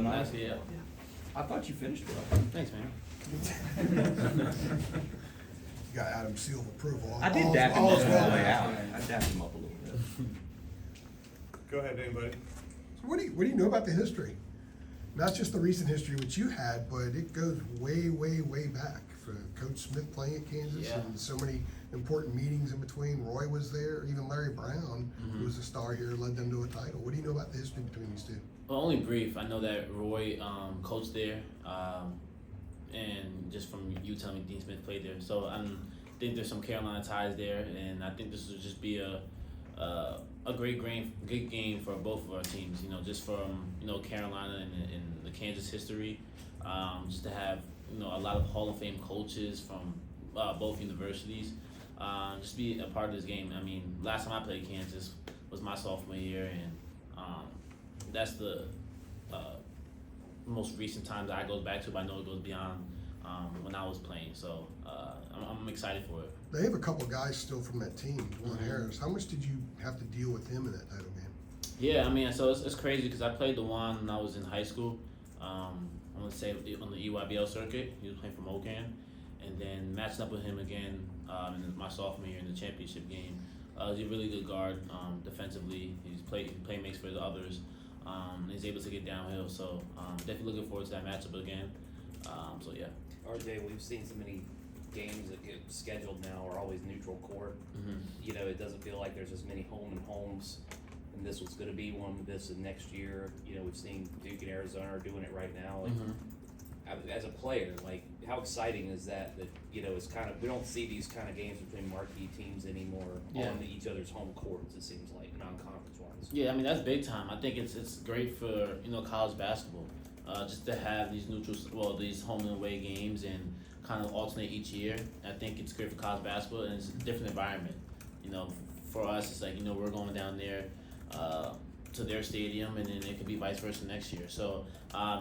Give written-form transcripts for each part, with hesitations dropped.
brother. Nice. Yeah. I thought you finished well. Thanks, man. You got Adam's seal of approval. I did dap him up on the way out. I dapped him up a little bit. Go ahead, anybody. So what do you know about the history? Not just the recent history which you had, but it goes way, way, way back. For Coach Smith playing at Kansas Yeah. and so many important meetings in between. Roy was there, even Larry Brown, who was a star here, led them to a title. What do you know about the history between these two? Well, only brief. I know that Roy coached there, and just from you telling me Dean Smith played there. So I think there's some Carolina ties there, and I think this will just be a great game for both of our teams. You know, just from Carolina and the Kansas history, just to have a lot of Hall of Fame coaches from both universities. Just be a part of this game. I mean, last time I played Kansas was my sophomore year, and that's the most recent time that I go back to, but I know it goes beyond when I was playing. So I'm excited for it. They have a couple guys still from that team, Dwan Harris. How much did you have to deal with him in that title game? Yeah, I mean, so it's crazy because I played DeJuan when I was in high school. I'm gonna say on the EYBL circuit. He was playing for Mocan, and then matching up with him again in my sophomore year in the championship game. He's a really good guard defensively. He makes for the others. He's able to get downhill. So definitely looking forward to that matchup again. So yeah. RJ, we've seen so many games that get scheduled now are always neutral court. You know, it doesn't feel like there's as many home and homes, and this was going to be one. This is next year. You know, we've seen Duke and Arizona are doing it right now. Like, as a player, like, how exciting is that? That it's kind of, we don't see these kind of games between marquee teams anymore on each other's home courts. It seems like non-conference wise. Yeah, I mean that's big time. I think it's great for college basketball, just to have these these home and away games and kind of alternate each year. I think it's great for college basketball, and it's a different environment. For us, it's like we're going down there to their stadium, and then it could be vice versa next year. So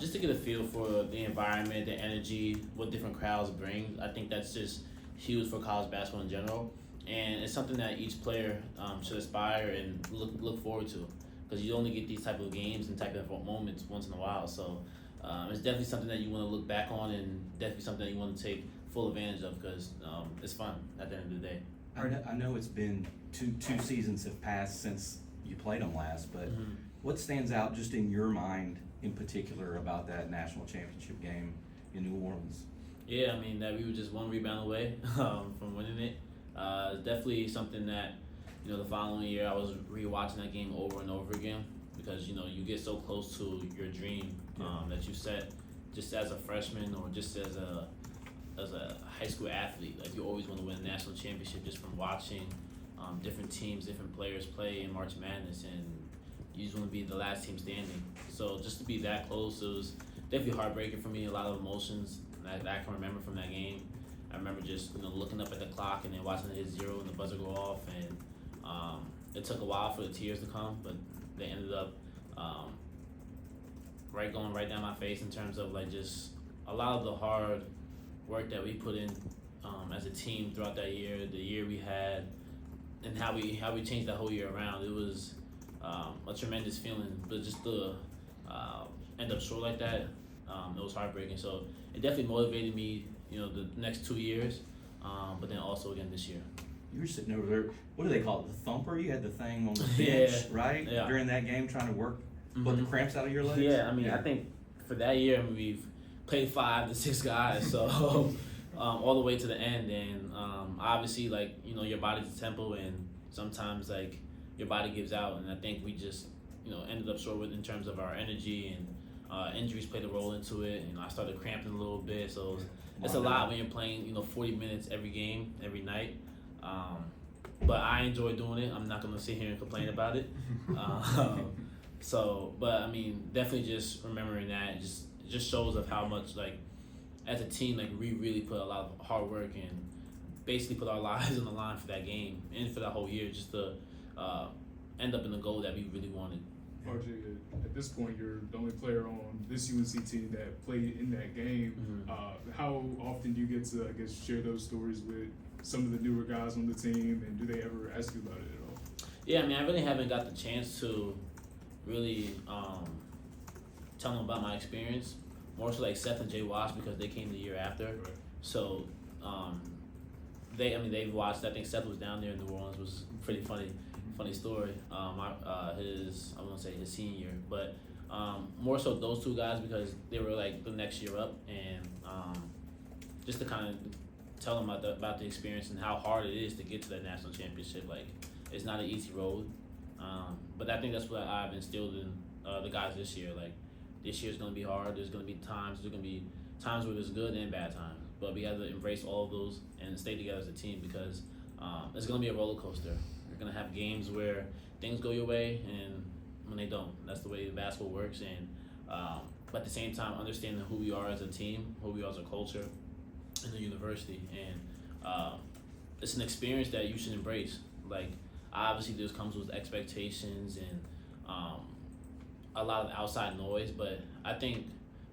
just to get a feel for the environment, the energy, what different crowds bring, I think that's just huge for college basketball in general. And it's something that each player should aspire and look forward to, because you only get these type of games and type of moments once in a while. So it's definitely something that you want to look back on, and definitely something that you want to take full advantage of, because it's fun at the end of the day. I know it's been two seasons have passed since you played them last, but what stands out just in your mind in particular about that national championship game in New Orleans? Yeah, I mean that we were just one rebound away from winning it. Definitely something that the following year I was rewatching that game over and over again, because you get so close to your dream that you set just as a freshman or just as a high school athlete. Like, you always want to win a national championship just from watching different teams, different players play in March Madness, and you just want to be the last team standing. So just to be that close, it was definitely heartbreaking for me. A lot of emotions that I can remember from that game. I remember just looking up at the clock and then watching it hit zero and the buzzer go off, and it took a while for the tears to come, but they ended up going right down my face in terms of like just a lot of the hard work that we put in as a team throughout that year, the year we had, and how we changed that whole year around. It was a tremendous feeling, but just to end up short like that, it was heartbreaking. So it definitely motivated me, the next 2 years, but then also again this year. You were sitting over there. What do they call it? The thumper? You had the thing on the bench, right? Yeah. During that game, trying to work, put the cramps out of your legs. Yeah, I mean, I think for that year, we've played 5 to 6 guys, so all the way to the end, and obviously, like, your body's a tempo, and sometimes like your body gives out, and I think we just ended up short in terms of our energy, and injuries played a role into it. I started cramping a little bit, so it's a lot when you're playing 40 minutes every game, every night. But I enjoy doing it. I'm not gonna sit here and complain about it. But I mean, definitely just remembering that just shows of how much, like, as a team, like, we really put a lot of hard work and basically put our lives on the line for that game and for that whole year, just to end up in the goal that we really wanted. RJ, at this point, you're the only player on this UNC team that played in that game. How often do you get to, I guess, share those stories with some of the newer guys on the team, and do they ever ask you about it at all? Yeah, I mean, I really haven't got the chance to really telling them about my experience, more so like Seth and Jay watched because they came the year after. Right. So they've watched. I think Seth was down there in New Orleans, which was pretty funny story. I want to say his senior year, but more so those two guys because they were like the next year up, and just to kind of tell them about the experience and how hard it is to get to that national championship. Like it's not an easy road, but I think that's what I've instilled in the guys this year. Like this year's gonna be hard. There's gonna be times where there's good and bad times, but we have to embrace all of those and stay together as a team because it's gonna be a roller coaster. You're gonna have games where things go your way and when they don't. That's the way basketball works. And but at the same time, understanding who we are as a team, who we are as a culture, in the university, and it's an experience that you should embrace. Like obviously, this comes with expectations and a lot of outside noise, but I think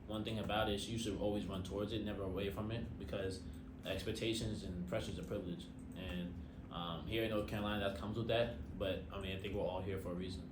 one thing about it is you should always run towards it, never away from it, because expectations and pressure is a privilege. And here in North Carolina, that comes with that. But I mean, I think we're all here for a reason.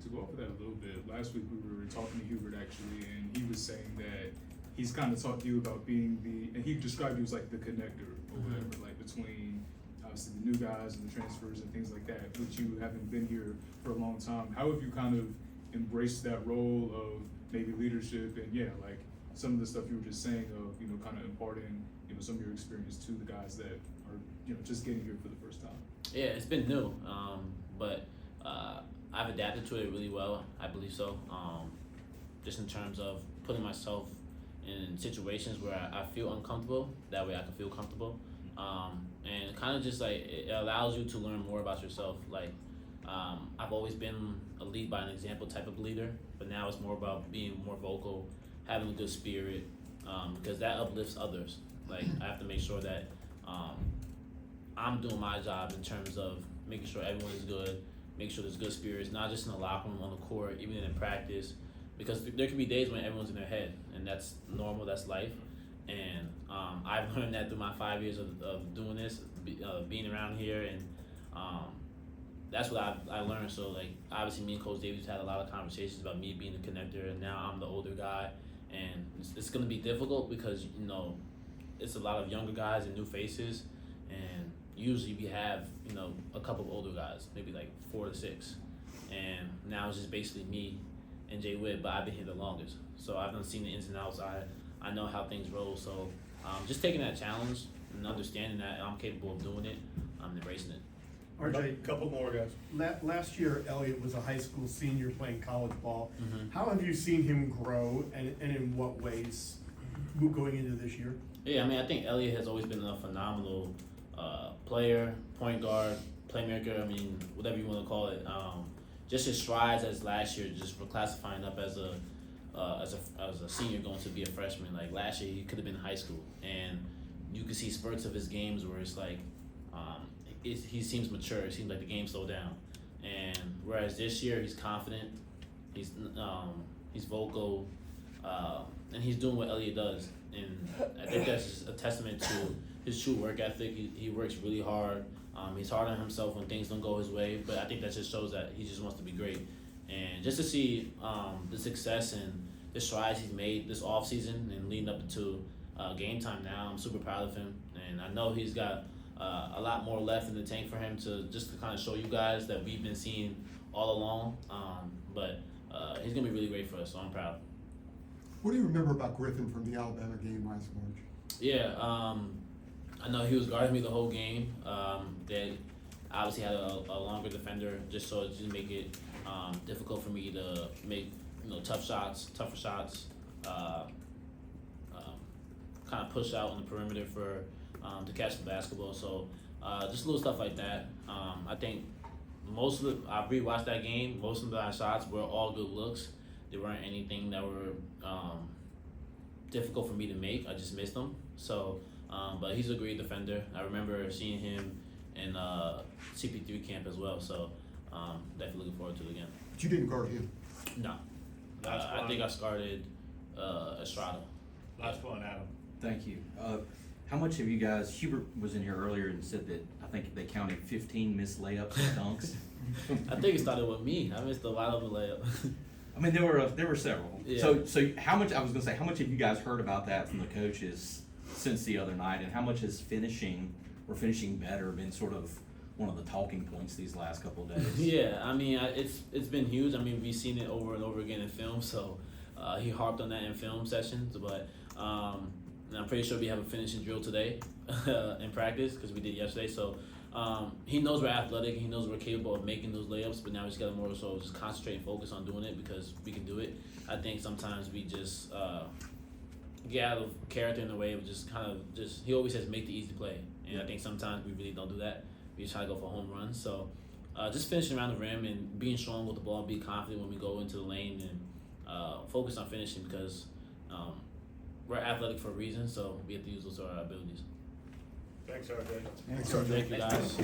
To go over that a little bit, last week we were talking to Hubert actually, and he was saying that he's kind of talked to you about being and he described you as like the connector or whatever, like between obviously the new guys and the transfers and things like that, which you haven't been here for a long time. How have you kind of embraced that role of maybe leadership and like some of the stuff you were just saying of, kind of imparting, some of your experience to the guys that are, just getting here for the first time? Yeah, it's been new, but I've adapted to it really well. I believe so. Just in terms of putting myself in situations where I feel uncomfortable, that way I can feel comfortable. And kind of just like it allows you to learn more about yourself. Like I've always been a lead by an example type of leader, but now it's more about being more vocal, having a good spirit, because that uplifts others. Like I have to make sure that I'm doing my job in terms of making sure everyone is good, make sure there's good spirits, not just in the locker room, on the court, even in practice, because there can be days when everyone's in their head, and that's normal, that's life. And I've learned that through my 5 years of doing this, being around here, and that's what I learned. So like obviously me and Coach Davies had a lot of conversations about me being the connector, and now I'm the older guy, and it's going to be difficult because it's a lot of younger guys and new faces, and usually we have a couple of older guys, maybe like 4 to 6, and now it's just basically me and Jay Witt, but I've been here the longest, so I've seen the ins and outs. I know how things roll, so just taking that challenge and understanding that I'm capable of doing it, I'm embracing it. RJ, couple more guys. Last year, Elliott was a high school senior playing college ball. Mhm. How have you seen him grow, and in what ways going into this year? Yeah, I mean, I think Elliott has always been a phenomenal player, point guard, playmaker. I mean, whatever you want to call it. Just his strides as last year, just for classifying up as a senior going to be a freshman. Like last year, he could have been in high school, and you could see spurts of his games where it's like he seems mature. It seems like the game slowed down, and whereas this year he's confident, he's vocal, and he's doing what Elliott does. And I think that's just a testament to his true work ethic. He works really hard. He's hard on himself when things don't go his way, but I think that just shows that he just wants to be great. And just to see the success and the strides he's made this offseason and leading up to game time now, I'm super proud of him. And I know he's got a lot more left in the tank for him to kind of show you guys that we've been seeing all along. But he's going to be really great for us, so I'm proud. What do you remember about Griffin from the Alabama game last March? Yeah, I know he was guarding me the whole game. They obviously had a longer defender just so it didn't make it difficult for me to make tougher shots, kind of push out on the perimeter for to catch the basketball. So just little stuff like that. I think I rewatched that game. Most of the shots were all good looks. There weren't anything that were difficult for me to make. I just missed them. So, but he's a great defender. I remember seeing him in CP3 camp as well. So, definitely looking forward to it again. But you didn't guard him. No, I think I started Estrada. Last one, Adam. Thank you. How much have you guys, Hubert was in here earlier and said that I think they counted 15 missed layups and dunks. I think it started with me. I missed a lot of the layup. I mean, there were several. Yeah. So how much, I was gonna say, how much have you guys heard about that from the coaches since the other night, and how much has finishing better been sort of one of the talking points these last couple of days? Yeah, I mean, it's been huge. I mean, we've seen it over and over again in film. So he harped on that in film sessions, but and I'm pretty sure we have a finishing drill today in practice because we did yesterday. So he knows we're athletic. He knows we're capable of making those layups, but now we just got to more so just concentrate and focus on doing it because we can do it. I think sometimes we just get out of character in a way of just kind of just. He always says make the easy play, and I think sometimes we really don't do that. We just try to go for home runs. So just finishing around the rim and being strong with the ball, be confident when we go into the lane, and focus on finishing because we're athletic for a reason. So we have to use those abilities. Thanks, RJ. Thanks, RJ. Thank you guys.